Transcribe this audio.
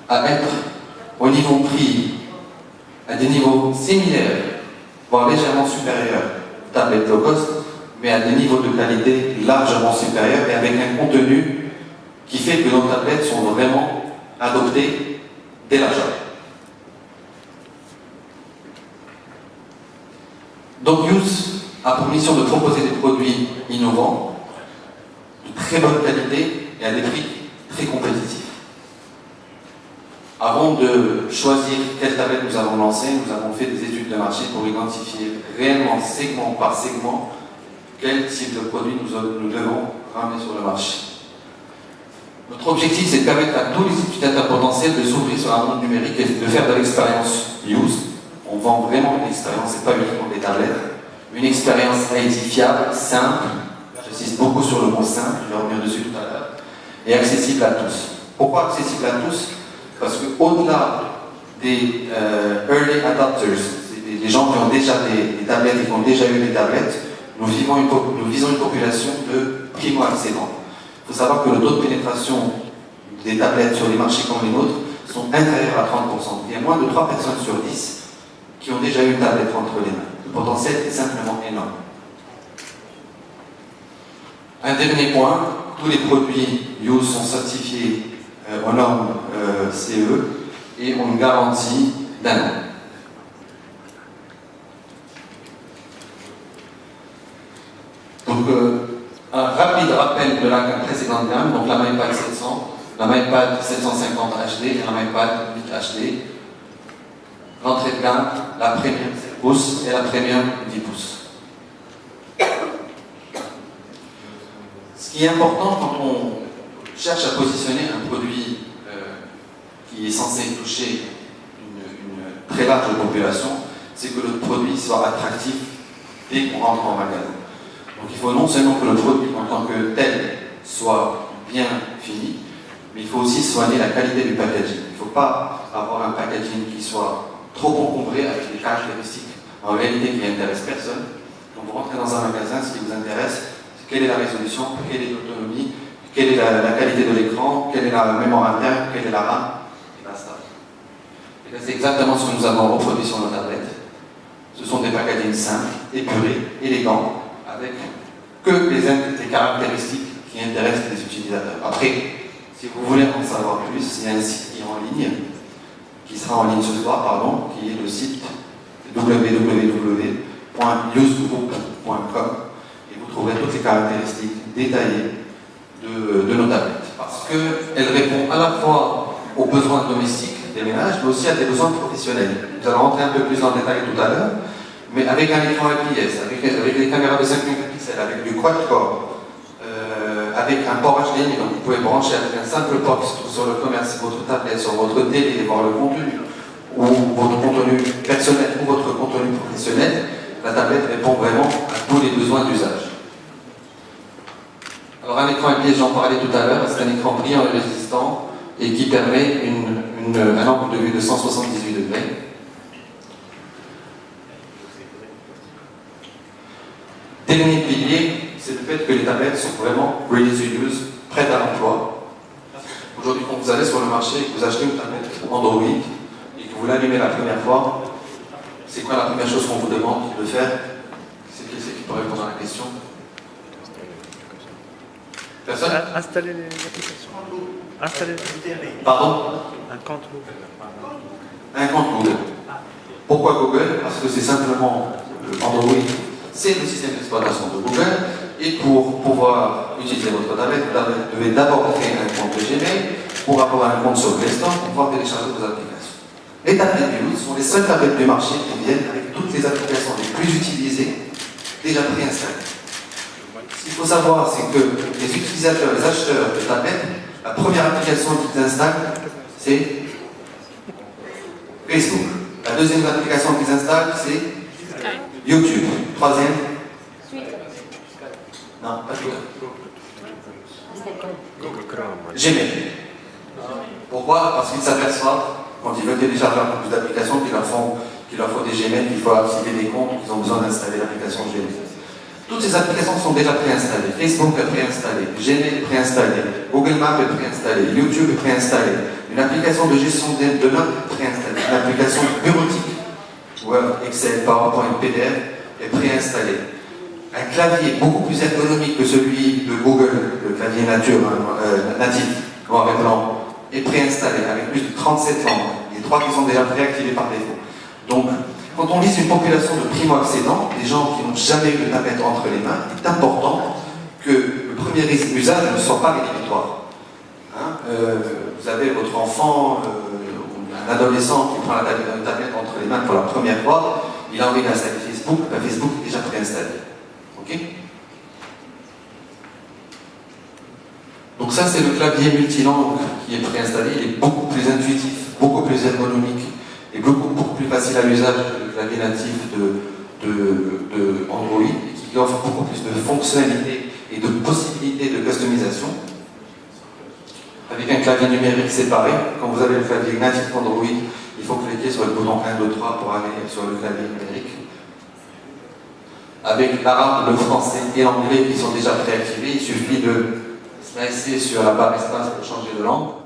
à être au niveau prix, à des niveaux similaires, voire légèrement supérieurs aux tablettes low cost, mais à des niveaux de qualité largement supérieurs et avec un contenu qui fait que nos tablettes sont vraiment adoptées dès l'achat. Donc Use a pour mission de proposer des produits innovants, de très bonne qualité et à des prix très compétitifs. Avant de choisir quelle tablette nous avons lancée, nous avons fait des études de marché pour identifier réellement, segment par segment, quel type de produit nous devons ramener sur le marché. Notre objectif, c'est de permettre à tous les utilisateurs potentiels de s'ouvrir sur un monde numérique et de faire de l'expérience Use. On vend vraiment une expérience, et pas uniquement des tablettes. Une expérience IT fiable, simple, j'insiste beaucoup sur le mot simple, je vais revenir dessus tout à l'heure, et accessible à tous. Pourquoi accessible à tous? Parce qu'au-delà des early adopters, c'est des gens qui ont déjà des tablettes et qui ont déjà eu des tablettes, nous visons une population de primo-accédants. Il faut savoir que le taux de pénétration des tablettes sur les marchés comme les nôtres sont inférieurs à 30%. Il y a moins de 3 personnes sur 10 qui ont déjà eu une tablette entre les mains. Le potentiel est simplement énorme. Un dernier point, tous les produits Use sont certifiés aux normes CE et ont une garantie d'1 an. Donc, un rapide rappel de la précédente gamme, donc la MyPad 700, la MyPad 750 HD et la MyPad 8 HD. L'entrée de gamme, la Premium 7 pouces et la Premium 10 pouces. Ce qui est important quand on cherche à positionner un produit qui est censé toucher une très large population, c'est que le produit soit attractif dès qu'on rentre en magasin. Donc il faut non seulement que le produit en tant que tel soit bien fini, mais il faut aussi soigner la qualité du packaging. Il ne faut pas avoir un packaging qui soit trop encombré avec des caractéristiques en réalité qui n'intéressent personne. Quand vous rentrez dans un magasin, ce qui vous intéresse, c'est quelle est la résolution, quelle est l'autonomie, quelle est la qualité de l'écran, quelle est la mémoire interne, quelle est la RAM, et basta. Et c'est exactement ce que nous avons reproduit sur nos tablettes. Ce sont des packagings simples, épurés, élégants, avec que les caractéristiques qui intéressent les utilisateurs. Après, si vous voulez en savoir plus, il y a un site qui est en ligne, qui sera en ligne ce soir, pardon, qui est le site www.usegroup.com et vous trouverez toutes les caractéristiques détaillées de nos tablettes. Parce qu'elles répondent à la fois aux besoins domestiques des ménages, mais aussi à des besoins professionnels. Nous allons rentrer un peu plus dans le détail tout à l'heure, mais avec un écran IPS, avec les caméras de 5 mégapixels, avec du quad-core, avec un port HDMI, donc vous pouvez brancher avec un simple port sur le commerce, votre tablette, sur votre télé, et voir le contenu, ou votre contenu personnel, ou votre contenu professionnel. La tablette répond vraiment à tous les besoins d'usage. Alors un écran IPS, j'en parlais tout à l'heure, c'est un écran brillant et résistant, et qui permet un angle de vue de 178 degrés. Dernier pilier, c'est le fait que les tablettes sont vraiment ready to use, prêtes à l'emploi. Aujourd'hui, quand vous allez sur le marché et que vous achetez une tablette Android et que vous l'allumez la première fois, c'est quoi la première chose qu'on vous demande de faire? C'est qui peut répondre à la question? Personne? Installer les applications. Installer. Pardon? Un compte Google. Un compte Google. Pourquoi Google? Parce que c'est simplement Android. C'est le système d'exploitation de Google, et pour pouvoir utiliser votre tablette, vous devez d'abord créer un compte de Gmail pour avoir un compte sur Play Store pour pouvoir télécharger vos applications. Les tablettes Use sont les seules tablettes du marché qui viennent avec toutes les applications les plus utilisées déjà préinstallées. Ce qu'il faut savoir, c'est que les utilisateurs, les acheteurs de tablettes, la première application qu'ils installent, c'est Facebook. La deuxième application qu'ils installent, c'est YouTube. Troisième? Non, pas Twitter. Gmail. Pourquoi? Parce qu'ils s'aperçoivent, quand ils veulent télécharger un peu plus d'applications, qu'il leur faut des Gmail, qu'il faut activer des comptes, qu'ils ont besoin d'installer l'application Gmail. Toutes ces applications sont déjà préinstallées. Facebook est préinstallé, Gmail est préinstallé, Google Maps est préinstallé, YouTube est préinstallé. Une application de gestion de notes est préinstallée. Une application bureautique, Word, Excel, PowerPoint, PDF, est préinstallée. Un clavier beaucoup plus ergonomique que celui de Google, le clavier natif, noir et blanc, est préinstallé avec plus de 37 langues. Les 3 qui sont déjà préactivés par défaut. Donc, quand on vise une population de primo-accédants, des gens qui n'ont jamais eu de tablette entre les mains, il est important que le premier usage ne soit pas rédhibitoire. Hein, vous avez votre enfant ou un adolescent qui prend la tablette entre les mains pour la première fois, il a envie d'installer Facebook, Facebook est déjà préinstallé. Ok? Donc ça c'est le clavier multilangue qui est préinstallé, il est beaucoup plus intuitif, beaucoup plus ergonomique et beaucoup plus facile à l'usage que le clavier natif de Android, et qui offre beaucoup plus de fonctionnalités et de possibilités de customisation. Avec un clavier numérique séparé, quand vous avez le clavier natif Android, il faut cliquer sur le bouton 1, 2, 3 pour aller sur le clavier numérique. Avec l'arabe, le français et l'anglais qui sont déjà préactivés, il suffit de slicer sur la barre espace pour changer de langue.